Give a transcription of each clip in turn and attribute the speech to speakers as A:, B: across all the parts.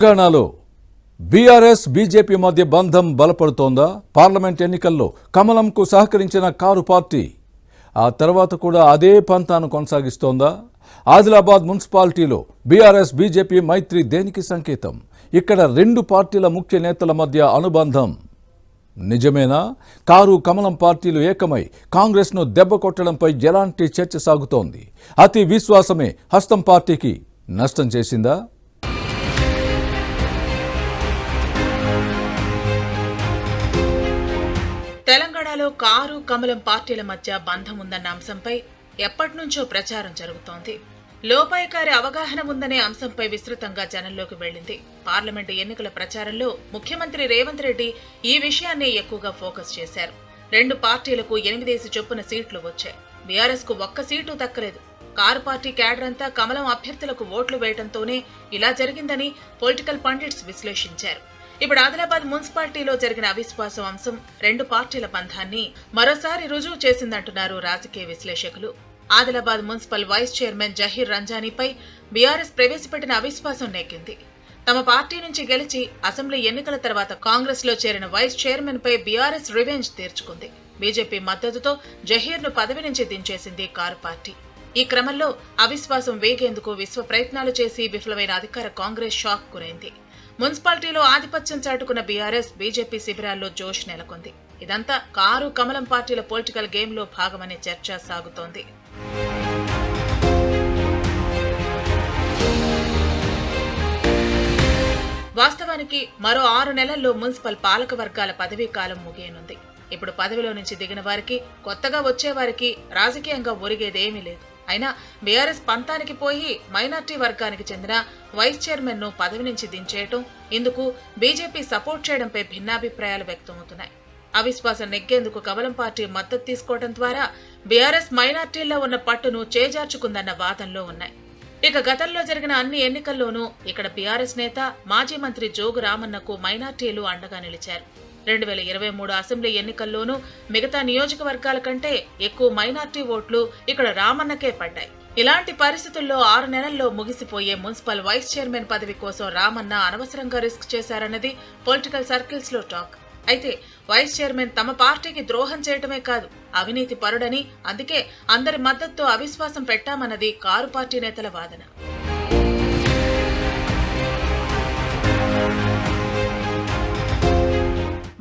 A: తెలంగాణలో BRS BJP మధ్య బంధం బలపడుతోందా? పార్లమెంట్ ఎన్నికల్లో కమలంకు సహకరించిన కారు పార్టీ ఆ తర్వాత కూడా అదే పంతాను కొనసాగిస్తోందా? ఆదిలాబాద్ మున్సిపాలిటీలో బీఆర్ఎస్ బీజేపీ మైత్రి దేనికి సంకేతం? ఇక్కడ రెండు పార్టీల ముఖ్య నేతల మధ్య అనుబంధం నిజమేనా? కారు కమలం పార్టీలు ఏకమై కాంగ్రెస్ను దెబ్బ కొట్టడంపై ఎలాంటి చర్చ సాగుతోంది? అతి విశ్వాసమే హస్తం పార్టీకి నష్టం చేసిందా?
B: తెలంగాణలో కారు కమలం పార్టీల మధ్య బంధం ఉందన్న అంశంపై ఎప్పటినుంచో ప్రచారం జరుగుతోంది. లోపాయికారి అవగాహన ఉందనే అంశంపై విస్తృతంగా జనంలోకి వెళ్లింది. పార్లమెంటు ఎన్నికల ప్రచారంలో ముఖ్యమంత్రి రేవంత్ రెడ్డి ఈ విషయాన్ని ఎక్కువగా ఫోకస్ చేశారు. రెండు పార్టీలకు 8 చొప్పున సీట్లు వచ్చాయి. బీఆర్ఎస్ కు ఒక్క సీటు దక్కలేదు. కారు పార్టీ క్యాడర్ అంతా కమలం అభ్యర్థులకు ఓట్లు వేయడంతోనే ఇలా జరిగిందని పొలిటికల్ పండిట్స్ విశ్లేషించారు. ఇప్పుడు ఆదిలాబాద్ మున్సిపాలిటీలో జరిగిన అవిశ్వాసం అంశం రెండు పార్టీల బంధాన్ని మరోసారి రుజువు చేసిందంటున్నారు రాజకీయ విశ్లేషకులు. Adilabad municipal vice chairman Zaheer రంజానీపై బీఆర్ఎస్ ప్రవేశపెట్టిన అవిశ్వాసం నెగ్గింది. తమ పార్టీ నుంచి గెలిచి అసెంబ్లీ ఎన్నికల తర్వాత కాంగ్రెస్ లో చేరిన వైస్ చైర్మన్ పై బీఆర్ఎస్ రివెంజ్ తీర్చుకుంది. బీజేపీ మద్దతుతో జహీర్ ను పదవి నుంచి దించేసింది కారు పార్టీ. ఈ క్రమంలో అవిశ్వాసం వేగేందుకు విశ్వ ప్రయత్నాలు చేసి విఫలమైన అధికార కాంగ్రెస్ షాక్ గురైంది. మున్సిపాలిటీలో ఆధిపత్యం చాటుకున్న బీఆర్ఎస్ బీజేపీ శిబిరాల్లో జోష్ నెలకొంది. ఇదంతా కారు కమలం పార్టీల పొలిటికల్ గేమ్ లో భాగమనే చర్చ సాగుతోంది. వాస్తవానికి మరో 6 నెలల్లో మున్సిపల్ పాలక వర్గాల పదవీ కాలం ముగియనుంది. ఇప్పుడు పదవిలో నుంచి దిగిన వారికి, కొత్తగా వచ్చే వారికి రాజకీయంగా ఒరిగేదేమీ లేదు. అయినా బీఆర్ఎస్ పంతానికి పోయి మైనార్టీ వర్గానికి చెందిన వైస్ చైర్మన్ ను పదవి నుంచి దించేయటం, ఇందుకు బీజేపీ సపోర్ట్ చేయడంపై భిన్నాభిప్రాయాలు వ్యక్తమవుతున్నాయి. అవిశ్వాసం నెగ్గేందుకు కమలం పార్టీ మద్దతు తీసుకోవడం ద్వారా బీఆర్ఎస్ మైనార్టీల్లో ఉన్న పట్టును చేజార్చుకుందన్న వాదనలో ఉన్నాయి. ఇక గతంలో జరిగిన అన్ని ఎన్నికల్లోనూ ఇక్కడ బీఆర్ఎస్ నేత మాజీ మంత్రి జోగు రామన్నకు మైనార్టీలు అండగా నిలిచారు. 2023 అసెంబ్లీ ఎన్నికల్లోనూ మిగతా నియోజకవర్గాల కంటే ఎక్కువ మైనార్టీ ఓట్లు ఇక్కడ రామన్నకే పడ్డాయి. ఇలాంటి పరిస్థితుల్లో 6 నెలల్లో ముగిసిపోయే మున్సిపల్ వైస్ చైర్మన్ పదవి కోసం రామన్న అనవసరంగా రిస్క్ చేశారన్నది పొలిటికల్ సర్కిల్స్ లో టాక్. అయితే వైస్ చైర్మన్ తమ పార్టీకి ద్రోహం చేయటమే కాదు, అవినీతి పరుడని, అందుకే అందరి మద్దతుతో అవిశ్వాసం పెట్టామన్నది కారు పార్టీ నేతల వాదన.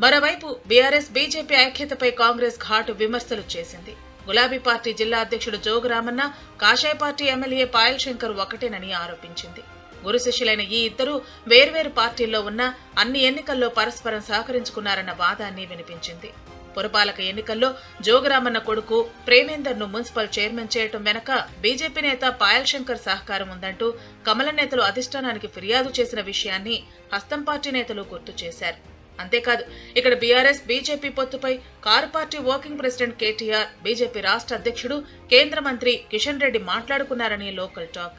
B: మరోవైపు బీఆర్ఎస్ బీజేపీ ఐక్యతపై కాంగ్రెస్ ఘాటు విమర్శలు చేసింది. గులాబీ పార్టీ జిల్లా అధ్యక్షుడు జోగు రామన్న, కాషాయ పార్టీ ఎమ్మెల్యే పాయల్ శంకర్ ఒకటేనని ఆరోపించింది. గురు శిష్యులైన ఈ ఇద్దరు వేర్వేరు పార్టీల్లో ఉన్న అన్ని ఎన్నికల్లో పరస్పరం సహకరించుకున్నారన్న వాదాన్ని వినిపించింది. పురపాలక ఎన్నికల్లో జోగురామన్న కొడుకు ప్రేమేందర్ ను మున్సిపల్ చైర్మన్ చేయటం వెనక బీజేపీ నేత పాయల్ శంకర్ సహకారం ఉందంటూ కమల నేతలు అధిష్టానానికి ఫిర్యాదు చేసిన విషయాన్ని హస్తం పార్టీ నేతలు గుర్తు చేశారు. అంతేకాదు ఇక్కడ బీఆర్ఎస్ బీజేపీ పొత్తుపై car party working president KTR, BJP రాష్ట్ర అధ్యక్షుడు కేంద్ర మంత్రి కిషన్ రెడ్డి మాట్లాడుకున్నారని లోకల్ టాక్.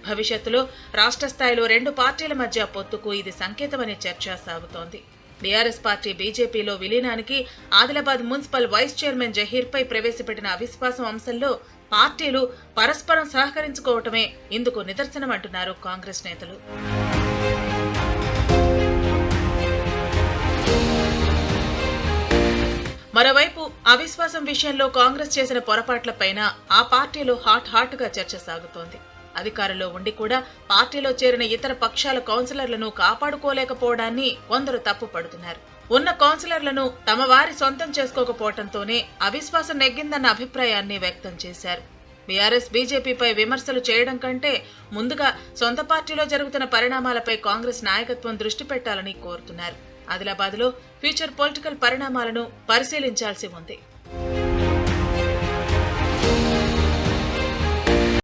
B: భవిష్యత్తులో రాష్ట్ర స్థాయిలో రెండు పార్టీల మధ్య పొత్తుకు ఇది సంకేతమనే చర్చ సాగుతోంది. బీఆర్ఎస్ పార్టీ బీజేపీలో విలీనానికి Adilabad municipal vice chairman Zaheer పై ప్రవేశపెట్టిన అవిశ్వాసం అంశంలో పార్టీలు పరస్పరం సహకరించుకోవటమే ఇందుకు నిదర్శనమంటున్నారు కాంగ్రెస్ నేతలు. మరోవైపు అవిశ్వాసం విషయంలో కాంగ్రెస్ చేసిన పొరపాట్లపైన ఆ పార్టీలో హాట్ గా చర్చ సాగుతోంది. అధికారంలో ఉండి కూడా పార్టీలో చేరిన ఇతర పక్షాల కౌన్సిలర్లను కాపాడుకోలేకపోవడాన్ని కొందరు తప్పు పడుతున్నారు. ఉన్న కౌన్సిలర్లను తమ వారి సొంతం చేసుకోకపోవడంతోనే అవిశ్వాసం నెగ్గిందన్న అభిప్రాయాన్ని వ్యక్తం చేశారు. బీఆర్ఎస్ బీజేపీపై విమర్శలు చేయడం కంటే ముందుగా సొంత పార్టీలో జరుగుతున్న పరిణామాలపై కాంగ్రెస్ నాయకత్వం దృష్టి పెట్టాలని కోరుతున్నారు. ఆదిలాబాద్లో ఫ్యూచర్ పొలిటికల్ పరిణామాలను పరిశీలించాల్సి ఉంది.